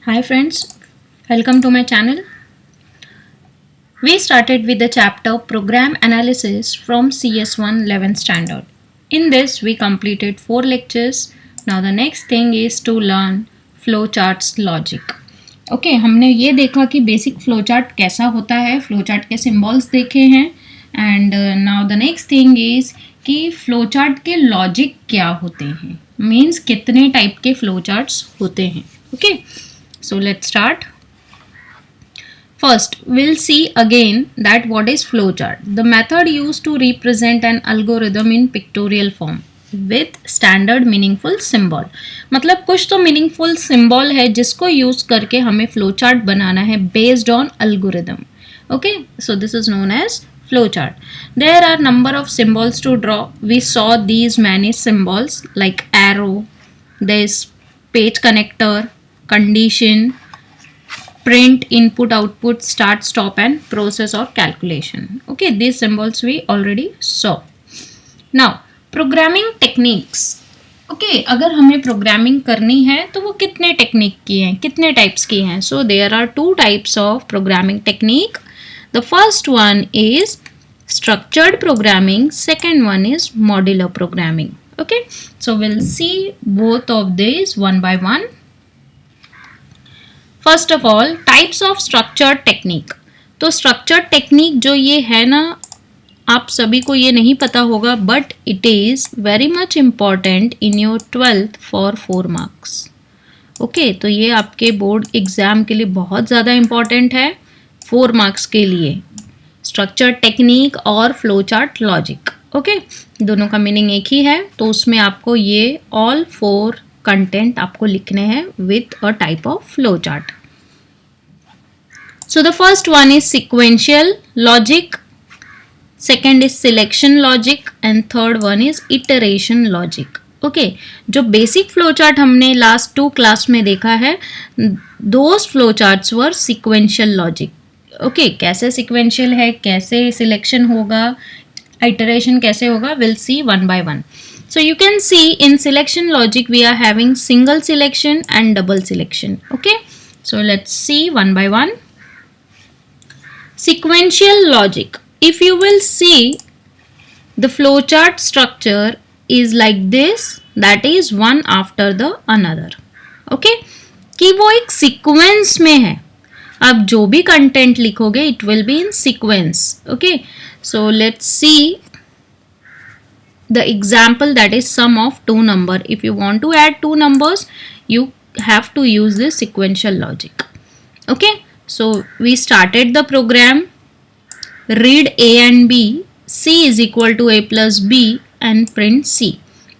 Hi friends, welcome to my channel. We started with the chapter Program Analysis from CS1 11th Standard. In this we completed 4 lectures. Now the next thing is to learn flowcharts logic. Okay हमने ये देखा कि basic flowchart कैसा होता है, flowchart के symbols देखे हैं and now the next thing is कि फ्लोचार्ट के लॉजिक क्या होते हैं, मीन्स कितने टाइप के फ्लोचार्ट्स होते हैं. Okay so let's start. First we'll see again that what is flowchart, the method used to represent an algorithm in pictorial form with standard meaningful symbol. मतलब कुछ तो meaningful symbol है जिसको यूज करके हमें flowchart बनाना है based on algorithm. Okay, so this is known as flowchart. There are number of symbols to draw. We saw these many symbols like arrow, there is page connector, condition, print, input, output, start, stop and process or calculation. Okay, these symbols we already saw. Now programming techniques. Okay, अगर हमें programming करनी है तो वो कितने technique की हैं, कितने टाइप्स की हैं. So there are 2 types of programming technique. The first one is structured programming, second one is modular programming. Okay, so we'll see both of these one by one. First of all types of structured technique. तो structured technique जो ये है ना, आप सभी को ये नहीं पता होगा but it is very much important in your 12th for 4 marks. Okay, तो ये आपके बोर्ड एग्ज़ाम के लिए बहुत ज़्यादा इम्पॉर्टेंट है 4 मार्क्स के लिए. स्ट्रक्चर्ड टेक्निक और फ्लो चार्ट लॉजिक. ओके, दोनों का मीनिंग एक ही है, तो उसमें आपको ये ऑल 4 कंटेंट आपको लिखने हैं with a type of flow chart. So the first one is sequential logic, second is selection logic and third one is iteration logic. Okay, जो basic flowchart हमने last 2 क्लास में देखा है, those flowcharts were sequential logic. Okay, कैसे sequential है, कैसे selection होगा, iteration कैसे होगा, we'll see one by one. So you can see in selection logic we are having single selection and double selection. Okay, so let's see one by one. Sequential logic. If you will see the flowchart structure is like this, that is one after the another. Okay, कि वो एक sequence में है. आप जो भी content लिखोगे it will be in sequence. Okay, so let's see the example, that is sum of 2 number. If you want to add 2 numbers you have to use this sequential logic. Okay, so we started the program. Read a and b, c is equal to a plus b and print c.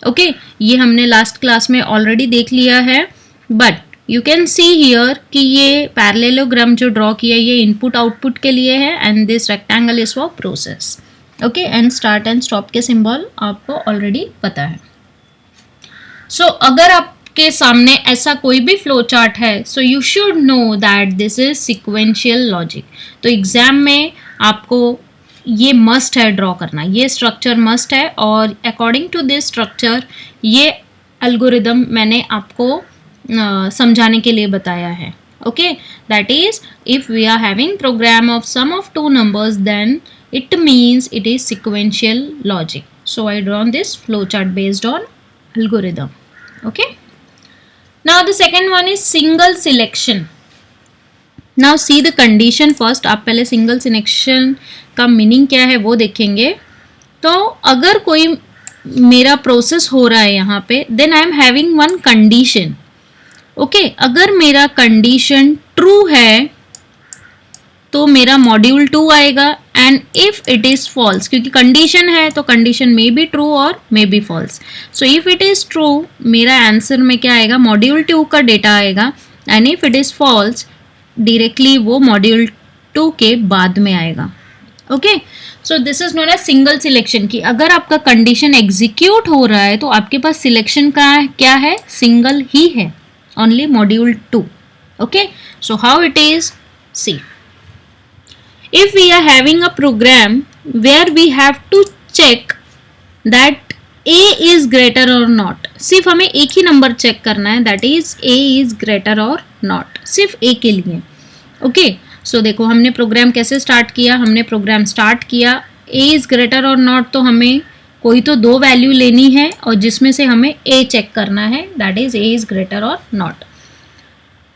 Okay, ये हमने last class में already देख लिया है but you can see here कि ये parallelogram जो draw किया ये इनपुट आउटपुट के लिए है and this rectangle is for process. Okay, and start and stop के सिंबल आपको ऑलरेडी पता है. सो अगर आपके सामने ऐसा कोई भी फ्लो चार्ट है so you should know that this is sequential logic. तो एग्जाम में आपको ये मस्ट है ड्रॉ करना, ये स्ट्रक्चर मस्ट है और अकॉर्डिंग टू दिस स्ट्रक्चर ये एल्गोरिदम मैंने आपको समझाने के लिए बताया है. Okay, that is if we are having program of sum of 2 numbers then it means it is sequential logic. So I drawn this flowchart based on algorithm. Okay, now the second one is single selection. Now see the condition first. आप पहले single selection का meaning क्या है वो देखेंगे. तो अगर कोई मेरा प्रोसेस हो रहा है यहाँ पे then I am having one condition. Okay, अगर मेरा कंडीशन ट्रू है तो मेरा मॉड्यूल 2 आएगा and if it is false, क्योंकि कंडीशन है तो कंडीशन मे बी ट्रू और may be false. So if it is true मेरा आंसर में क्या आएगा, मॉड्यूल 2 का डेटा आएगा and if it is false directly वो मॉड्यूल 2 के बाद में आएगा. Okay, so this is known as single selection की अगर आपका कंडीशन एग्जीक्यूट हो रहा है तो आपके पास सिलेक्शन का क्या है, सिंगल ही है, only module 2. Okay, so how it is, see. If we are having a program where we have to check that a is greater और नॉट, सिर्फ हमें एक ही नंबर चेक करना है, that is a is greater और not, सिर्फ a के लिए। ओके सो देखो हमने प्रोग्राम कैसे स्टार्ट किया, हमने प्रोग्राम स्टार्ट किया a इज ग्रेटर और नॉट, तो हमें कोई तो दो वैल्यू लेनी है और जिसमें से हमें a चेक करना है, that is a is greater और नॉट।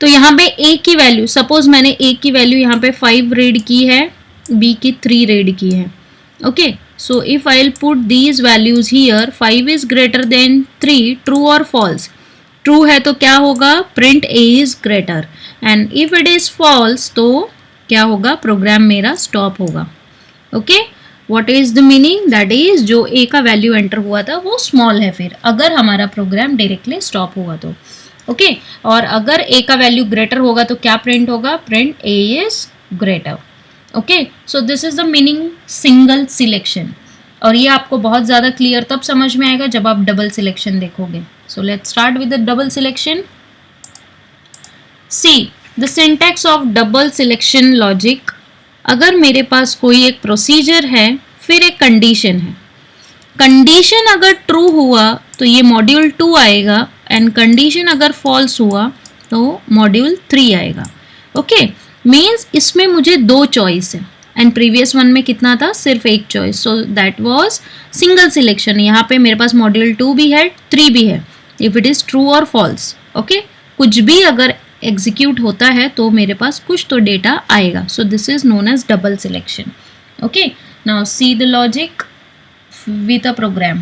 तो यहाँ पे a की वैल्यू, सपोज मैंने a की वैल्यू यहाँ पे 5 रीड की है, b की 3 रीड की है। Okay so if I will put these values here, 5 is greater than 3, true और फॉल्स। ट्रू है तो क्या होगा, print a is greater, and if it is false तो क्या होगा, प्रोग्राम मेरा स्टॉप होगा। Okay what is the meaning, that is जो a का वैल्यू एंटर हुआ था वो स्मॉल है, फिर अगर हमारा प्रोग्राम डायरेक्टली स्टॉप हुआ तो। ओके और अगर a का वैल्यू ग्रेटर होगा तो क्या प्रिंट होगा, print a is greater. Okay so this is the meaning single selection, और ये आपको बहुत ज़्यादा क्लियर तब समझ में आएगा जब आप डबल सिलेक्शन देखोगे। So let's start with the double selection. See the syntax of double selection logic. अगर मेरे पास कोई एक प्रोसीजर है, फिर एक कंडीशन है, कंडीशन अगर ट्रू हुआ तो ये मॉड्यूल 2 आएगा, एंड कंडीशन अगर फॉल्स हुआ तो मॉड्यूल 3 आएगा। ओके मीन्स इसमें मुझे दो चॉइस है, एंड प्रीवियस वन में कितना था, सिर्फ एक choice, so that was single selection. यहाँ पे मेरे पास मॉड्यूल 2 भी है, 3 भी है, इफ इट इज ट्रू और फॉल्स। ओके कुछ भी अगर एग्जीक्यूट होता है तो मेरे पास कुछ तो डेटा आएगा, so this is known as double selection. Okay now see the logic with a program.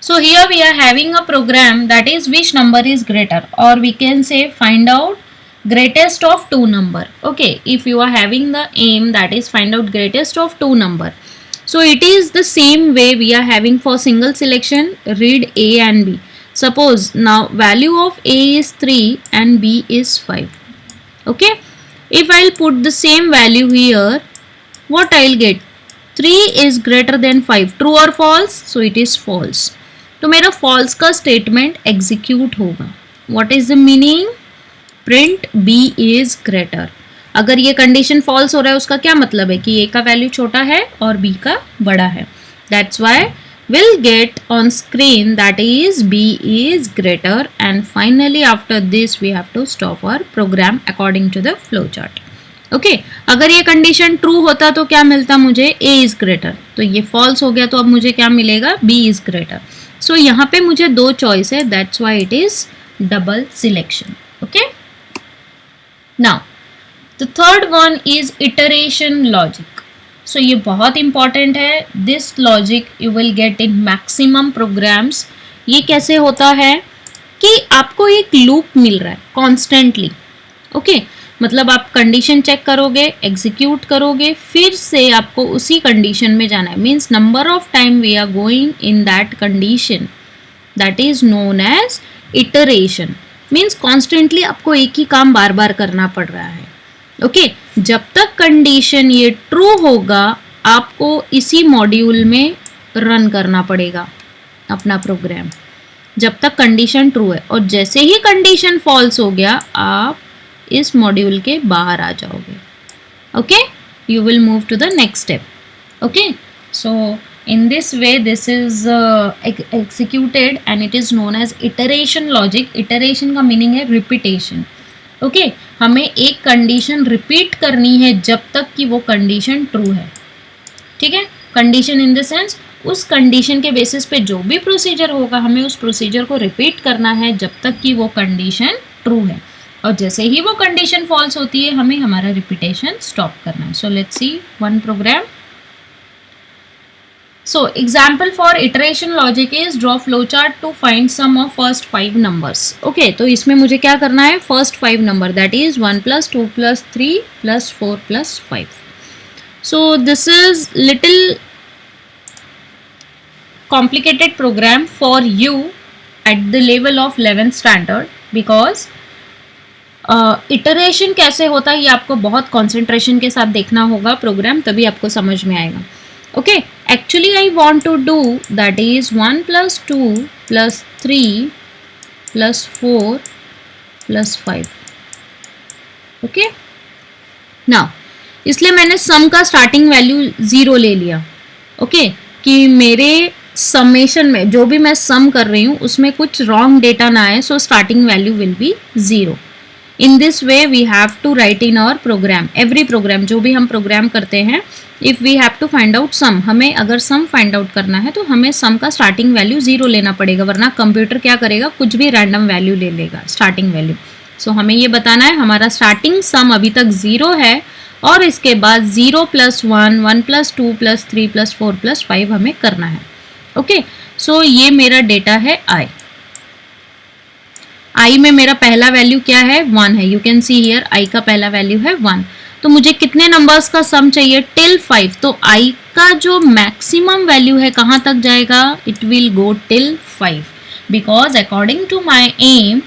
So here we are having a program, that is which number is greater, or we can say find out greatest of two number. Okay, if you are having the aim, that is find out greatest of two number. So it is the same way we are having for single selection, read A and B. Suppose now value of A is 3 and B is 5. Okay, if I'll put the same value here, what I'll get, 3 is greater than 5, true or false, so it is false. तो मेरा false का statement execute होगा। What is the meaning, print B is greater। अगर ये condition false हो रहा है उसका क्या मतलब है कि A का value छोटा है और B का बड़ा है, that's why we'll get on screen that is B is greater, and finally after this we have to stop our program according to the flowchart। Okay अगर ये कंडीशन ट्रू होता तो क्या मिलता मुझे, A इज ग्रेटर, तो ये false हो गया तो अब मुझे क्या मिलेगा, B इज ग्रेटर। सो यहाँ पे मुझे दो चॉइस है, that's why it is double selection. Okay now the third one is iteration logic. So ये बहुत इंपॉर्टेंट है, this logic you will get in maximum programs. ये कैसे होता है कि आपको एक लूप मिल रहा है कॉन्स्टेंटली। ओके मतलब आप कंडीशन चेक करोगे, एग्जीक्यूट करोगे, फिर से आपको उसी कंडीशन में जाना है, means number of time we are going in that condition, that is known as iteration. Means constantly आपको एक ही काम बार बार करना पड़ रहा है। ओके जब तक कंडीशन ये ट्रू होगा आपको इसी मॉड्यूल में रन करना पड़ेगा अपना प्रोग्राम, जब तक कंडीशन ट्रू है, और जैसे ही कंडीशन फॉल्स हो गया आप इस मॉड्यूल के बाहर आ जाओगे। Okay you will move to the next step. Okay so in this way this is executed and it is known as iteration logic. Iteration का मीनिंग है रिपीटेशन। ओके हमें एक कंडीशन रिपीट करनी है जब तक कि वो कंडीशन ट्रू है। ठीक है, कंडीशन इन द सेंस उस कंडीशन के बेसिस पे जो भी प्रोसीजर होगा हमें उस प्रोसीजर को रिपीट करना है जब तक कि वो कंडीशन ट्रू है, और जैसे ही वो कंडीशन फॉल्स होती है हमें हमारा रिपीटेशन स्टॉप करना है। So let's see one program. So example for iteration logic is draw flow chart to find sum of first 5 numbers. Okay तो इसमें मुझे क्या करना है, first 5 number, that is 1 + 2 + 3 + 4 + 5। So this is little complicated program for you at the level of 11th standard because iteration कैसे होता है ये आपको बहुत कंसंट्रेशन के साथ देखना होगा प्रोग्राम, तभी आपको समझ में आएगा। Okay actually I want to do that is 1 + 2 + 3 + 4 + 5। Okay now इसलिए मैंने सम का स्टार्टिंग वैल्यू 0 ले लिया। ओके कि मेरे समेशन में जो भी मैं सम कर रही हूँ उसमें कुछ रॉन्ग डेटा ना आए, so starting value will be 0. In this way we have to write in our program, every program जो भी हम प्रोग्राम करते हैं, if we have to find out sum, हमें अगर सम फाइंड आउट करना है तो हमें सम का स्टार्टिंग वैल्यू 0 लेना पड़ेगा, वरना कंप्यूटर क्या करेगा, कुछ भी रैंडम वैल्यू ले लेगा स्टार्टिंग वैल्यू. सो हमें ये बताना है हमारा स्टार्टिंग सम अभी तक 0 है और इसके बाद 0 + 1, 1 + 2 + 3 + 4 + 5 हमें करना है. ओके, सो ये मेरा डेटा है i. i में मेरा पहला वैल्यू क्या है, 1 है. You can see here i का पहला वैल्यू है 1. तो मुझे कितने नंबर्स का सम चाहिए, टिल 5. तो i का जो मैक्सिमम वैल्यू है कहाँ तक जाएगा, it will go till 5, because according to my aim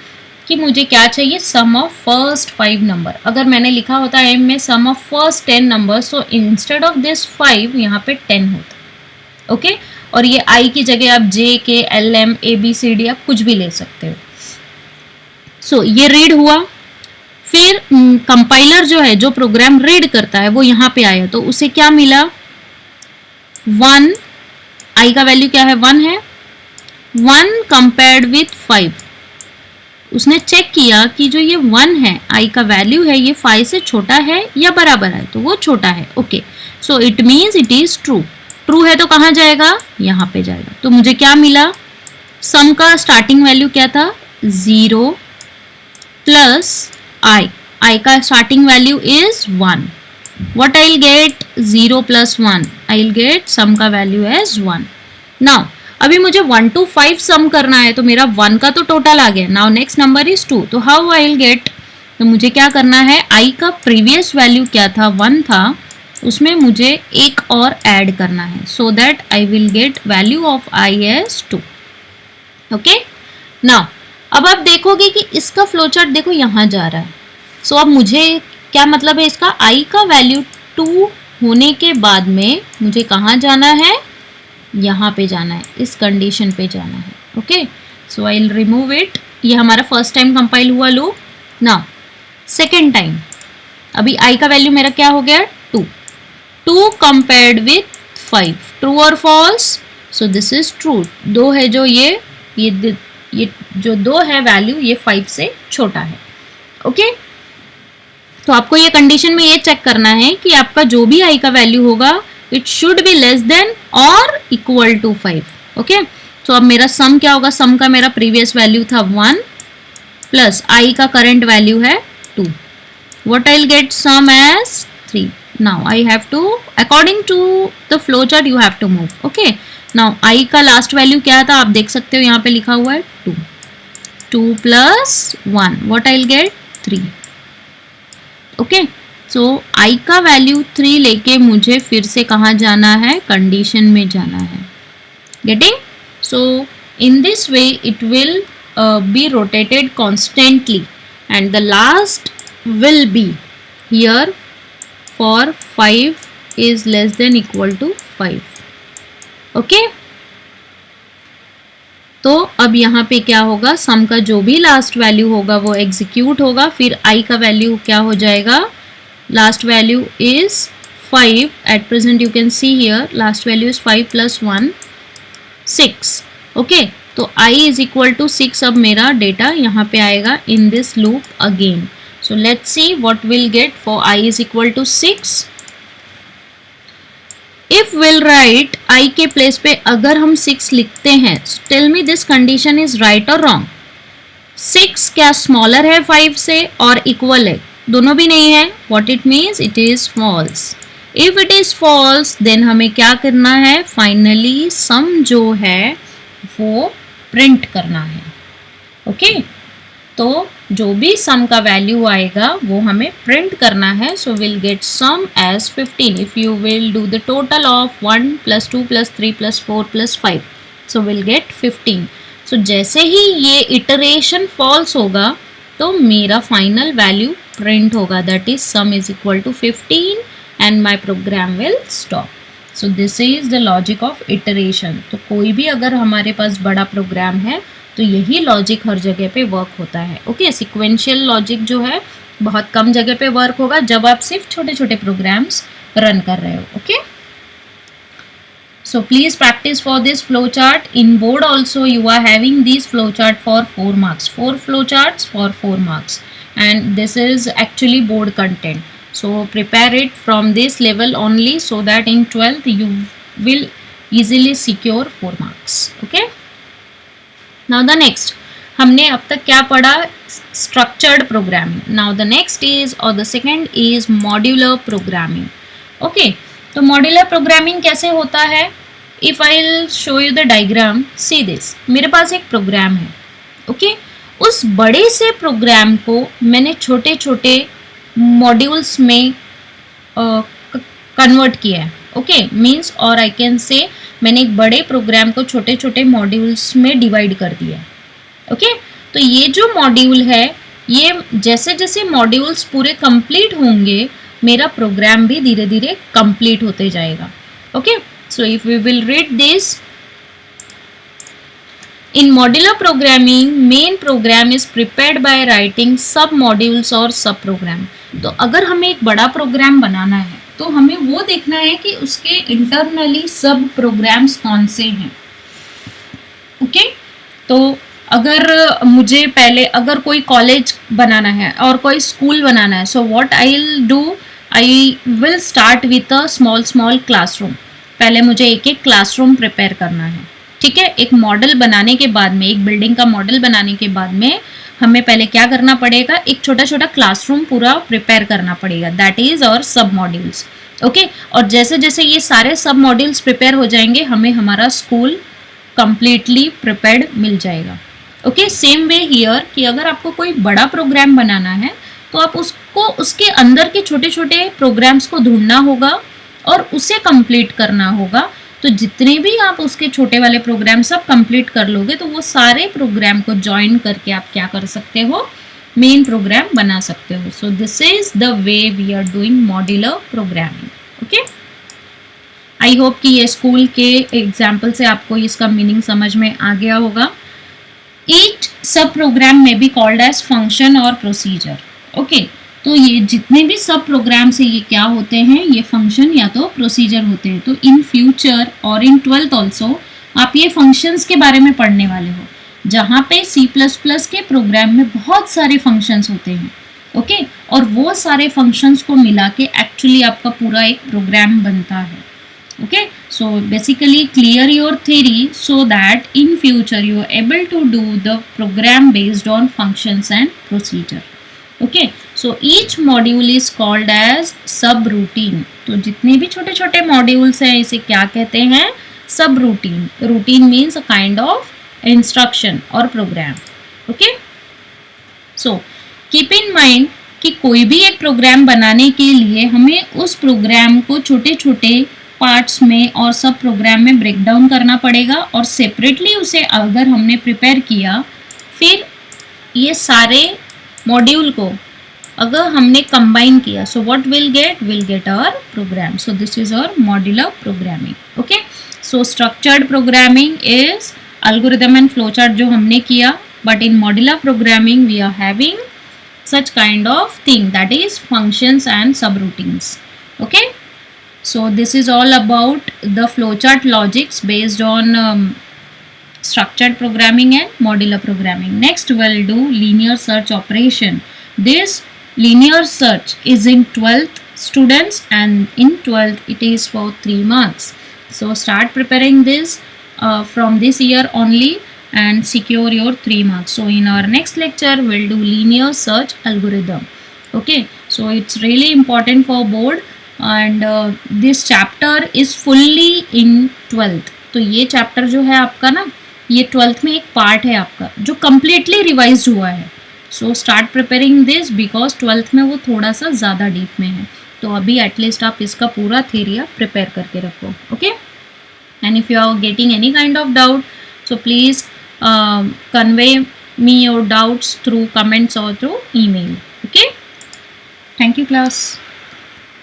कि मुझे क्या चाहिए, सम ऑफ फर्स्ट 5 नंबर. अगर मैंने लिखा होता एम में sum of first 10 number, so instead of this 5 यहाँ पे 10 होता. ओके, और ये i की जगह आप j, k, l, m, a, b, c, d आप कुछ भी ले सकते हो. सो ये रीड हुआ. फिर कंपाइलर जो है, जो प्रोग्राम रीड करता है, वो यहाँ पे आया तो उसे क्या मिला, 1. i का वैल्यू क्या है, 1 है. 1 कंपेयर्ड विथ 5, उसने चेक किया कि जो ये 1 है, i का वैल्यू है, ये 5 से छोटा है या बराबर है, तो वो छोटा है. Okay, so it means it is true. True है तो कहाँ जाएगा, यहाँ पे जाएगा. तो मुझे क्या मिला, सम का स्टार्टिंग वैल्यू क्या था, 0 प्लस i का starting value is 1. what I'll get, 0 + 1, I'll get सम का वैल्यू एज 1. नाउ अभी मुझे 1 to 5 सम करना है, तो मेरा 1 का तो टोटल आ गया. Now next number is 2. तो हाउ I'll get, तो मुझे क्या करना है, i का प्रीवियस वैल्यू क्या था, 1 था, उसमें मुझे एक और ऐड करना है, so that I will get value of i as 2. ओके, नाउ अब आप देखोगे कि इसका फ्लो चार्ट देखो यहाँ जा रहा है. सो अब मुझे क्या मतलब है इसका, i का वैल्यू 2 होने के बाद में मुझे कहाँ जाना है, यहाँ पे जाना है, इस कंडीशन पे जाना है. Okay, so I will remove it. ये हमारा फर्स्ट टाइम कंपाइल हुआ लूप. नाउ सेकेंड टाइम, अभी i का वैल्यू मेरा क्या हो गया, 2. 2 कंपेयर्ड विथ 5, ट्रू और false. So this is true. 2 है जो ये जो 2 है वैल्यू, ये 5 से छोटा है. ओके, तो आपको ये कंडीशन में ये चेक करना है कि आपका जो भी i का वैल्यू होगा, it should be less than और इक्वल टू 5. ओके, तो अब मेरा सम क्या होगा, सम का मेरा प्रीवियस वैल्यू था 1 प्लस i का करंट वैल्यू है 2. what I'll get sum as 3. now I have to, according to the flow chart you have to move. okay, now i का लास्ट वैल्यू क्या था, आप देख सकते हो यहाँ पे लिखा हुआ है 2. 2 + 1, what I'll get, 3. Okay, so i का वैल्यू 3 लेके मुझे फिर से कहाँ जाना है, कंडीशन में जाना है. Getting? So in this way it will be rotated constantly and the last will be here for 5 is less than equal to 5. Okay, तो अब यहाँ पे क्या होगा, सम का जो भी लास्ट वैल्यू होगा वो एग्जीक्यूट होगा. फिर i का वैल्यू क्या हो जाएगा, last value is 5. At present you can see here last value is 5 + 1 6. Okay, तो i इज इक्वल टू 6. अब मेरा डेटा यहाँ पे आएगा in this loop again. So let's see what we'll get for i is equal to 6. If we'll write i के place पे अगर हम 6 लिखते हैं, so tell me this condition is right or wrong. 6 क्या स्मॉलर है 5 से और इक्वल है, दोनों भी नहीं है. what it means, it is false. if it is false then हमें क्या करना है, फाइनली सम जो है वो प्रिंट करना है. ओके, तो जो भी सम का वैल्यू आएगा वो हमें प्रिंट करना है. So will get sum as 15. If you will do the total of 1 + 2 + 3 + 4 + 5, so will get 15. So जैसे ही ये इटरेशन फॉल्स होगा तो मेरा फाइनल वैल्यू प्रिंट होगा, that is sum is equal to 15 and my program will stop. So this is the logic of iteration. तो कोई भी अगर हमारे पास बड़ा प्रोग्राम है तो यही लॉजिक हर जगह पे वर्क होता है. ओके, सिक्वेंशियल लॉजिक जो है बहुत कम जगह पे वर्क होगा जब आप सिर्फ छोटे छोटे प्रोग्राम्स रन कर रहे हो. Okay, So please practice for this flowchart. In board also you are having this flowchart for 4 marks. 4 flowcharts for 4 marks. And this is actually board content. So prepare it from this level only so that in 12th you will easily secure 4 marks. Okay. Now the next. हमने अब तक क्या पढ़ा? Structured programming. Now the next is or the second is modular programming. Okay. तो modular programming कैसे होता है? If I will show you the diagram, see this, मेरे पास एक प्रोग्राम है. ओके उस बड़े से प्रोग्राम को मैंने छोटे छोटे मॉड्यूल्स में कन्वर्ट किया है. ओके मीन्स और आई कैन से मैंने एक बड़े प्रोग्राम को छोटे छोटे मॉड्यूल्स में डिवाइड कर दिया है. ओके तो ये जो मॉड्यूल है, ये जैसे जैसे मॉड्यूल्स पूरे कंप्लीट होंगे मेरा प्रोग्राम भी धीरे धीरे कंप्लीट होते जाएगा. Okay so if we will read this, in modular programming main program is prepared by writing sub modules और सब प्रोग्राम. तो अगर हमें एक बड़ा प्रोग्राम बनाना है तो हमें वो देखना है कि उसके इंटरनली सब प्रोग्राम्स कौन से हैं. ओके तो अगर मुझे पहले अगर कोई कॉलेज बनाना है और कोई स्कूल बनाना है, so what I will do, I will start with a small classroom. पहले मुझे एक एक क्लासरूम प्रिपेयर करना है. ठीक है, एक मॉडल बनाने के बाद में, एक बिल्डिंग का मॉडल बनाने के बाद में हमें पहले क्या करना पड़ेगा, एक छोटा छोटा क्लासरूम पूरा प्रिपेयर करना पड़ेगा. दैट इज और सब मॉड्यूल्स. ओके और जैसे जैसे ये सारे सब मॉड्यूल्स प्रिपेयर हो जाएंगे हमें हमारा स्कूल कंप्लीटली प्रिपेयर्ड मिल जाएगा. ओके सेम वे हियर कि अगर आपको कोई बड़ा प्रोग्राम बनाना है तो आप उसको उसके अंदर के छोटे छोटे प्रोग्राम्स को ढूंढना होगा और उसे कंप्लीट करना होगा. तो जितने भी आप उसके छोटे वाले प्रोग्राम सब कंप्लीट कर लोगे तो वो सारे प्रोग्राम को ज्वाइन करके आप क्या कर सकते हो, मेन प्रोग्राम बना सकते हो. So this is the way we are doing modular programming. Okay I hope कि ये स्कूल के एग्जाम्पल से आपको इसका मीनिंग समझ में आ गया होगा. Each सब प्रोग्राम में बी कॉल्ड एज फंक्शन और प्रोसीजर. ओके तो ये जितने भी सब प्रोग्राम से ये क्या होते हैं, ये फंक्शन या तो प्रोसीजर होते हैं. तो इन फ्यूचर और इन 12th ऑल्सो आप ये फंक्शंस के बारे में पढ़ने वाले हो, जहाँ पे C++ के प्रोग्राम में बहुत सारे फंक्शंस होते हैं. ओके और वो सारे फंक्शंस को मिला के एक्चुअली आपका पूरा एक प्रोग्राम बनता है. Okay so basically clear your theory so that in future you are able to do the program based on functions and procedure. Okay so each module is called as subroutine. तो जितने भी छोटे छोटे modules हैं इसे क्या कहते हैं, subroutine. Routine means a kind of instruction और program. Okay so keep in mind कि कोई भी एक प्रोग्राम बनाने के लिए हमें उस प्रोग्राम को छोटे छोटे पार्ट्स में और सब प्रोग्राम में ब्रेक डाउन करना पड़ेगा और सेपरेटली उसे अगर हमने प्रिपेयर किया, फिर ये सारे मॉड्यूल को अगर हमने कंबाइन किया, so what will get our program. So this is our modular programming. Okay so structured programming is algorithm and flowchart जो हमने किया, but in modular programming we are having such kind of thing, that is functions and subroutines. Okay so this is all about the flowchart logics based on structured programming and modular programming. Next we'll do linear search operation. This linear search is in 12th students and in 12th it is for 3 marks. So start preparing this from this year only and secure your 3 marks. So in our next lecture we'll do linear search algorithm. Okay so it's really important for board and this chapter is fully in 12th. तो ये chapter जो है आपका ना, ये 12th में एक part है आपका जो completely revised हुआ है. So start preparing this because 12th में वो थोड़ा सा ज़्यादा deep में है. तो अभी at least आप इसका पूरा theory आप prepare करके रखो. Okay and if you are getting any kind of doubt so please convey me your doubts through comments or through email. Okay thank you class.